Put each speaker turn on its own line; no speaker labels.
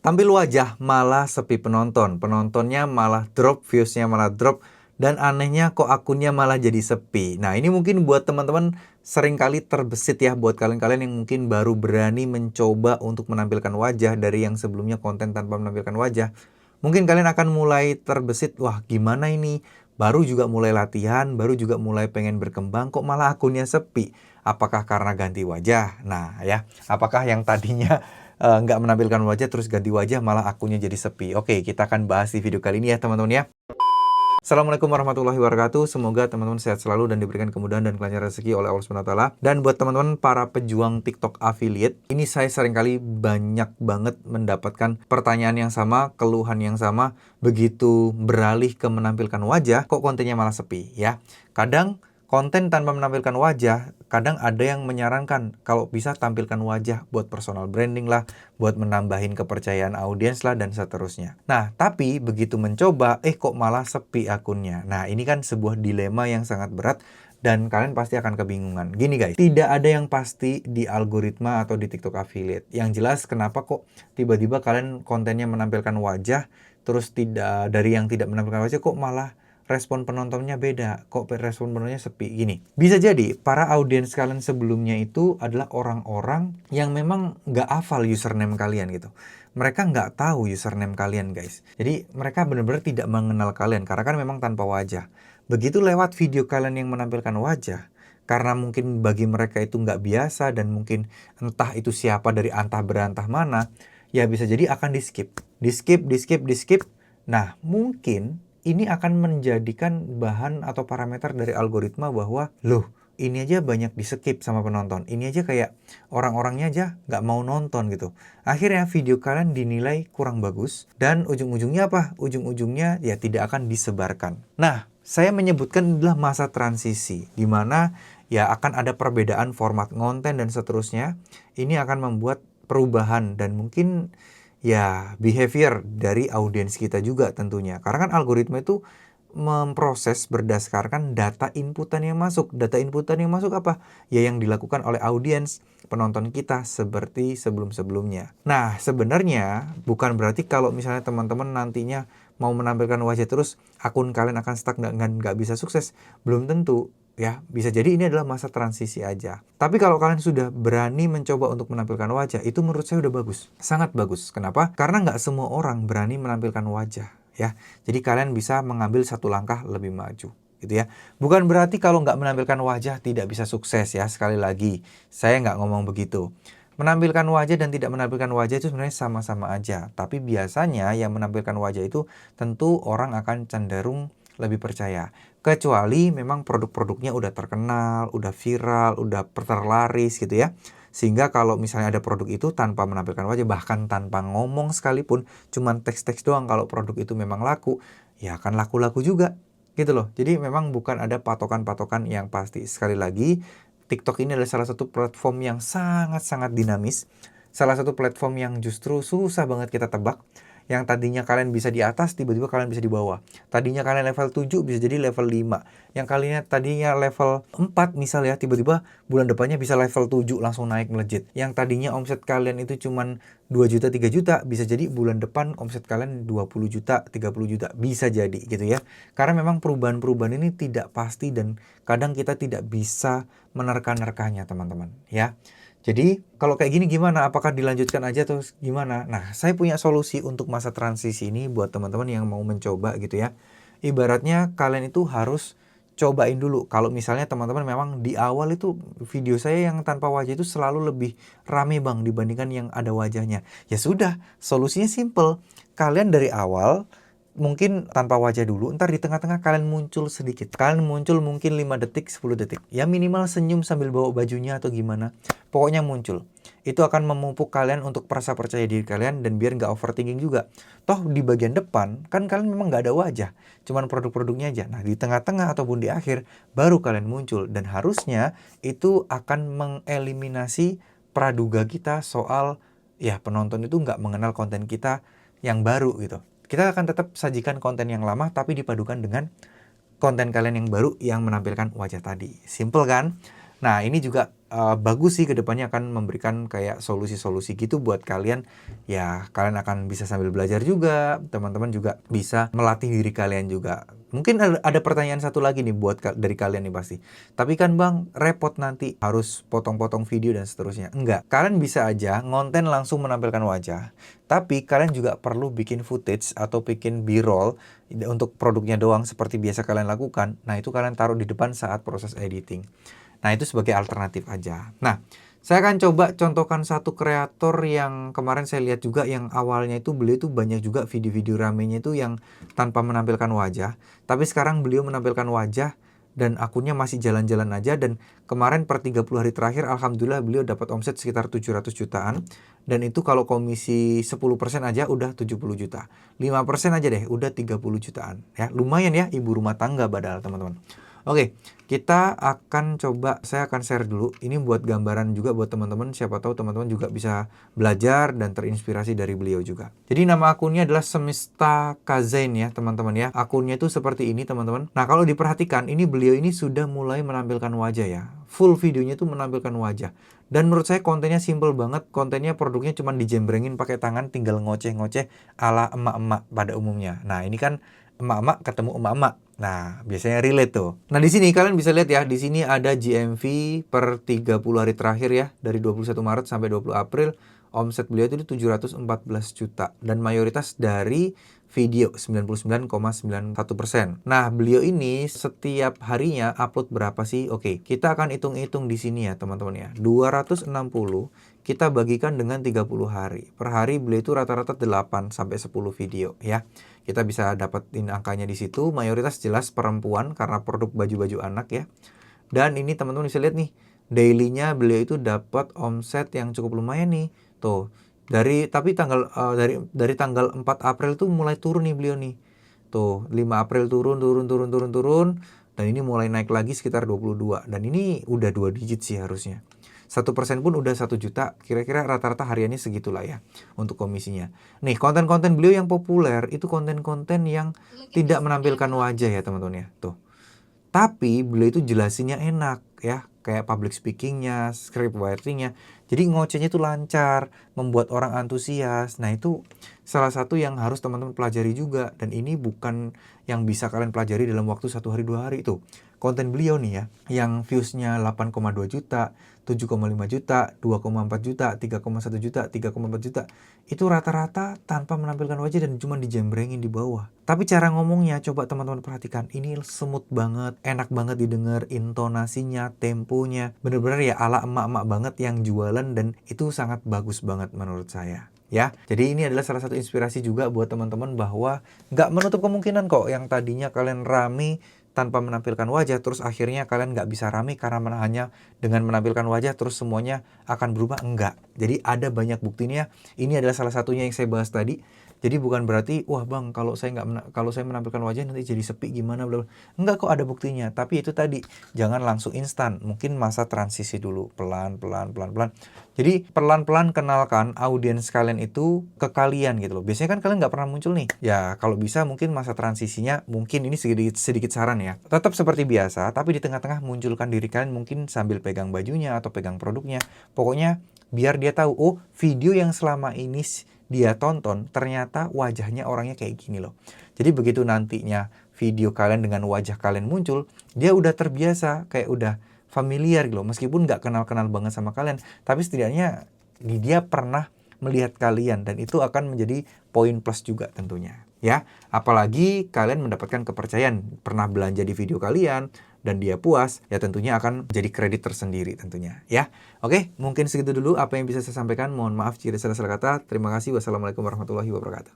Tampil wajah malah sepi penonton. Penontonnya malah drop, viewsnya malah drop. Dan anehnya kok akunnya malah jadi sepi. Nah, ini mungkin buat teman-teman seringkali terbesit ya. Buat kalian-kalian yang mungkin baru berani mencoba untuk menampilkan wajah dari yang sebelumnya konten tanpa menampilkan wajah. Mungkin kalian akan mulai terbesit, wah gimana ini? Baru juga mulai latihan, baru juga mulai pengen berkembang, kok malah akunnya sepi? Apakah karena ganti wajah? Nah ya, apakah yang tadinya nggak menampilkan wajah terus ganti wajah malah akunnya jadi sepi? Oke, kita akan bahas di video kali ini ya teman-teman ya. Assalamualaikum warahmatullahi wabarakatuh. Semoga teman-teman sehat selalu dan diberikan kemudahan dan kelancaran rezeki oleh Allah SWT. Dan buat teman-teman para pejuang TikTok affiliate, ini saya seringkali banyak banget mendapatkan pertanyaan yang sama, keluhan yang sama. Begitu beralih ke menampilkan wajah, kok kontennya malah sepi ya. Kadang konten tanpa menampilkan wajah, kadang ada yang menyarankan kalau bisa tampilkan wajah buat personal branding lah, buat menambahin kepercayaan audiens lah, dan seterusnya. Nah, tapi begitu mencoba, kok malah sepi akunnya. Nah, ini kan sebuah dilema yang sangat berat, dan kalian pasti akan kebingungan. Gini guys, tidak ada yang pasti di algoritma atau di TikTok affiliate. Yang jelas kenapa kok tiba-tiba kalian kontennya menampilkan wajah, terus dari yang tidak menampilkan wajah kok malah respon penontonnya beda, kok respon penontonnya sepi gini. Bisa jadi para audiens kalian sebelumnya itu adalah orang-orang yang memang nggak hafal username kalian gitu. Mereka nggak tahu username kalian guys. Jadi mereka benar-benar tidak mengenal kalian karena kan memang tanpa wajah. Begitu lewat video kalian yang menampilkan wajah, karena mungkin bagi mereka itu nggak biasa dan mungkin entah itu siapa dari antah berantah mana, ya bisa jadi akan di skip. Di skip. Nah mungkin ini akan menjadikan bahan atau parameter dari algoritma bahwa, loh ini aja banyak di skip sama penonton. Ini aja kayak orang-orangnya aja nggak mau nonton gitu. Akhirnya video kalian dinilai kurang bagus. Dan ujung-ujungnya apa? Ujung-ujungnya ya tidak akan disebarkan. Nah, saya menyebutkan adalah masa transisi. Di mana ya akan ada perbedaan format konten dan seterusnya. Ini akan membuat perubahan dan mungkin ya behavior dari audiens kita juga tentunya. Karena kan algoritma itu memproses berdasarkan data inputan yang masuk. Data inputan yang masuk apa? Ya yang dilakukan oleh audiens penonton kita seperti sebelum-sebelumnya. Nah, sebenarnya bukan berarti kalau misalnya teman-teman nantinya mau menampilkan wajah terus akun kalian akan stuck dan nggak bisa sukses. Belum tentu. Ya, bisa jadi ini adalah masa transisi aja. Tapi kalau kalian sudah berani mencoba untuk menampilkan wajah, itu menurut saya udah bagus. Sangat bagus. Kenapa? Karena nggak semua orang berani menampilkan wajah. Ya, jadi kalian bisa mengambil satu langkah lebih maju. Gitu ya. Bukan berarti kalau nggak menampilkan wajah tidak bisa sukses ya. Sekali lagi, saya nggak ngomong begitu. Menampilkan wajah dan tidak menampilkan wajah itu sebenarnya sama-sama aja. Tapi biasanya yang menampilkan wajah itu tentu orang akan cenderung lebih percaya. Kecuali memang produk-produknya udah terkenal, udah viral, udah terlaris gitu ya. Sehingga kalau misalnya ada produk itu tanpa menampilkan wajah, bahkan tanpa ngomong sekalipun, cuman teks-teks doang kalau produk itu memang laku, ya akan laku-laku juga. Gitu loh. Jadi memang bukan ada patokan-patokan yang pasti. Sekali lagi, TikTok ini adalah salah satu platform yang sangat-sangat dinamis. Salah satu platform yang justru susah banget kita tebak. Yang tadinya kalian bisa di atas, tiba-tiba kalian bisa di bawah. Tadinya kalian level 7, bisa jadi level 5. Yang kalian tadinya level 4 misal ya, tiba-tiba bulan depannya bisa level 7 langsung naik melejit. Yang tadinya omset kalian itu cuman 2 juta, 3 juta, bisa jadi bulan depan omset kalian 20 juta, 30 juta. Bisa jadi gitu ya. Karena memang perubahan-perubahan ini tidak pasti dan kadang kita tidak bisa menerka-nerkanya teman-teman ya. Jadi kalau kayak gini gimana? Apakah dilanjutkan aja atau gimana? Nah, saya punya solusi untuk masa transisi ini buat teman-teman yang mau mencoba gitu ya. Ibaratnya kalian itu harus cobain dulu. Kalau misalnya teman-teman memang di awal itu video saya yang tanpa wajah itu selalu lebih rame bang dibandingkan yang ada wajahnya. Ya sudah, solusinya simple. Kalian dari awal mungkin tanpa wajah dulu, ntar di tengah-tengah kalian muncul sedikit. Kalian muncul mungkin 5 detik, 10 detik. Ya minimal senyum sambil bawa bajunya atau gimana. Pokoknya muncul. Itu akan memupuk kalian untuk merasa percaya diri kalian dan biar nggak overthinking juga. Toh di bagian depan, kan kalian memang nggak ada wajah. Cuman produk-produknya aja. Nah di tengah-tengah ataupun di akhir, baru kalian muncul. Dan harusnya itu akan mengeliminasi praduga kita soal ya penonton itu nggak mengenal konten kita yang baru gitu. Kita akan tetap sajikan konten yang lama tapi dipadukan dengan konten kalian yang baru yang menampilkan wajah tadi. Simple kan? Nah ini juga bagus sih, ke depannya akan memberikan kayak solusi-solusi gitu buat kalian. Ya, kalian akan bisa sambil belajar juga, teman-teman juga bisa melatih diri kalian juga. Mungkin ada pertanyaan satu lagi nih buat dari kalian nih pasti. Tapi kan Bang, repot nanti harus potong-potong video dan seterusnya. Enggak, kalian bisa aja ngonten langsung menampilkan wajah. Tapi kalian juga perlu bikin footage atau bikin b-roll untuk produknya doang seperti biasa kalian lakukan. Nah, itu kalian taruh di depan saat proses editing. Nah, itu sebagai alternatif aja. Nah, saya akan coba contohkan satu kreator yang kemarin saya lihat juga, yang awalnya itu beliau itu banyak juga video-video ramenya itu yang tanpa menampilkan wajah. Tapi sekarang beliau menampilkan wajah dan akunnya masih jalan-jalan aja. Dan kemarin per 30 hari terakhir, alhamdulillah beliau dapat omset sekitar 700 jutaan. Dan itu kalau komisi 10% aja udah 70 juta. 5% aja deh udah 30 jutaan. Ya, lumayan ya, ibu rumah tangga padahal teman-teman. Oke, kita akan coba, saya akan share dulu. Ini buat gambaran juga buat teman-teman. Siapa tahu teman-teman juga bisa belajar dan terinspirasi dari beliau juga. Jadi nama akunnya adalah Semesta Kazain ya teman-teman ya. Akunnya itu seperti ini teman-teman. Nah kalau diperhatikan, ini beliau ini sudah mulai menampilkan wajah ya. Full videonya itu menampilkan wajah. Dan menurut saya kontennya simple banget. Kontennya, produknya cuma dijembrengin pakai tangan, tinggal ngoceh-ngoceh ala emak-emak pada umumnya. Nah ini kan emak-emak ketemu emak-emak. Nah, biasanya relate tuh. Nah, di sini kalian bisa lihat ya, di sini ada GMV per 30 hari terakhir ya, dari 21 Maret sampai 20 April. Omset beliau itu 714 juta dan mayoritas dari video 99,91%. Nah, beliau ini setiap harinya upload berapa sih? Oke, kita akan hitung-hitung di sini ya, teman-teman ya. 260 kita bagikan dengan 30 hari. Per hari beliau itu rata-rata 8 sampai 10 video ya. Kita bisa dapetin angkanya di situ. Mayoritas jelas perempuan karena produk baju-baju anak ya. Dan ini teman-teman bisa lihat nih, daily-nya beliau itu dapat omset yang cukup lumayan nih. Tuh, dari tanggal 4 April tuh mulai turun nih beliau nih. Tuh, 5 April turun dan ini mulai naik lagi sekitar 22 dan ini udah 2 digit sih harusnya. 1% pun udah 1 juta, kira-kira rata-rata hariannya segitulah ya untuk komisinya. Nih, konten-konten beliau yang populer itu konten-konten yang tidak menampilkan wajah ya teman-teman ya. Tuh. Tapi beliau itu jelasinnya enak ya, kayak public speakingnya, script writingnya. Jadi ngocehnya itu lancar, membuat orang antusias. Nah itu salah satu yang harus teman-teman pelajari juga. Dan ini bukan yang bisa kalian pelajari dalam waktu 1 hari 2 hari itu. Konten beliau nih ya, yang viewsnya 8,2 juta, 7,5 juta, 2,4 juta, 3,1 juta, 3,4 juta. Itu rata-rata tanpa menampilkan wajah dan cuma dijembrengin di bawah. Tapi cara ngomongnya coba teman-teman perhatikan. Ini smooth banget, enak banget didengar, intonasinya, temponya. Bener-bener ya ala emak-emak banget yang jualan dan itu sangat bagus banget menurut saya. Ya, jadi ini adalah salah satu inspirasi juga buat teman-teman bahwa nggak menutup kemungkinan kok yang tadinya kalian rame tanpa menampilkan wajah, terus akhirnya kalian nggak bisa rame karena hanya dengan menampilkan wajah terus semuanya akan berubah. Enggak. Jadi ada banyak buktinya. Ini adalah salah satunya yang saya bahas tadi. Jadi bukan berarti, wah bang, kalau saya menampilkan wajah nanti jadi sepi gimana, bla bla. Enggak kok, ada buktinya. Tapi itu tadi, jangan langsung instan. Mungkin masa transisi dulu, pelan. Jadi pelan-pelan kenalkan audiens kalian itu ke kalian gitu loh. Biasanya kan kalian nggak pernah muncul nih. Ya kalau bisa mungkin masa transisinya, mungkin ini sedikit saran ya. Tetap seperti biasa, tapi di tengah-tengah munculkan diri kalian mungkin sambil pegang bajunya atau pegang produknya. Pokoknya biar dia tahu, oh video yang selama ini dia tonton ternyata wajahnya orangnya kayak gini loh. Jadi begitu nantinya video kalian dengan wajah kalian muncul, dia udah terbiasa, kayak udah familiar gitu loh. Meskipun nggak kenal-kenal banget sama kalian, tapi setidaknya dia pernah melihat kalian dan itu akan menjadi poin plus juga tentunya. Ya, apalagi kalian mendapatkan kepercayaan, pernah belanja di video kalian dan dia puas, ya tentunya akan jadi kredit tersendiri tentunya ya. Oke, mungkin segitu dulu apa yang bisa saya sampaikan. Mohon maaf jika ada salah kata. Terima kasih. Wassalamualaikum warahmatullahi wabarakatuh.